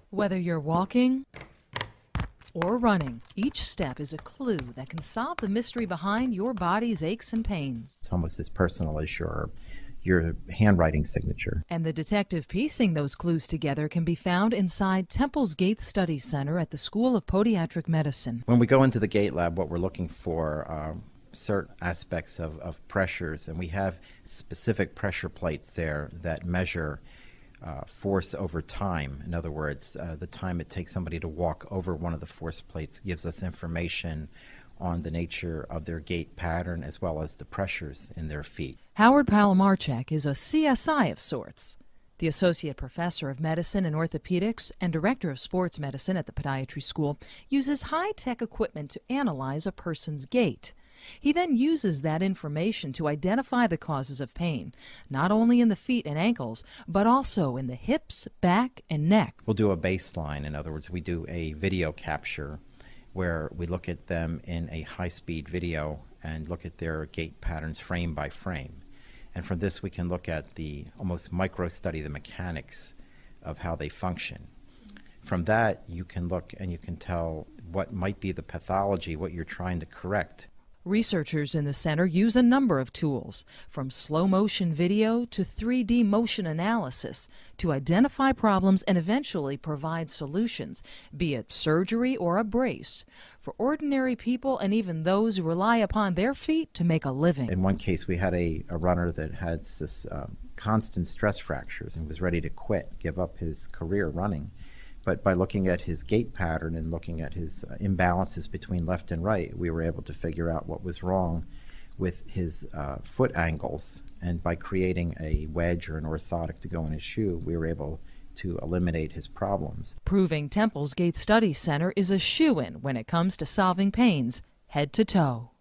Whether you're walking or running, each step is a clue that can solve the mystery behind your body's aches and pains. It's almost as personal as your handwriting signature. And the detective piecing those clues together can be found inside Temple's Gait Study Center at the School of Podiatric Medicine. When we go into the gait lab, what we're looking for are certain aspects of pressures, and we have specific pressure plates there that measure force over time. In other words, the time it takes somebody to walk over one of the force plates gives us information on the nature of their gait pattern as well as the pressures in their feet. Howard Palomarchuk is a CSI of sorts. The Associate Professor of Medicine and Orthopedics and Director of Sports Medicine at the Podiatry School uses high-tech equipment to analyze a person's gait. He then uses that information to identify the causes of pain, not only in the feet and ankles, but also in the hips, back, and neck. We'll do a baseline. In other words, we do a video capture where we look at them in a high-speed video and look at their gait patterns frame by frame. And from this we can look at the almost micro-study the mechanics of how they function. From that you can look and you can tell what might be the pathology, what you're trying to correct. Researchers in the center use a number of tools, from slow-motion video to 3D motion analysis, to identify problems and eventually provide solutions, be it surgery or a brace, for ordinary people and even those who rely upon their feet to make a living. In one case, we had a runner that had this constant stress fractures and was ready to quit, give up his career running. But by looking at his gait pattern and looking at his imbalances between left and right, we were able to figure out what was wrong with his foot angles. And by creating a wedge or an orthotic to go in his shoe, we were able to eliminate his problems. Proving Temple's Gait Study Center is a shoo-in when it comes to solving pains head to toe.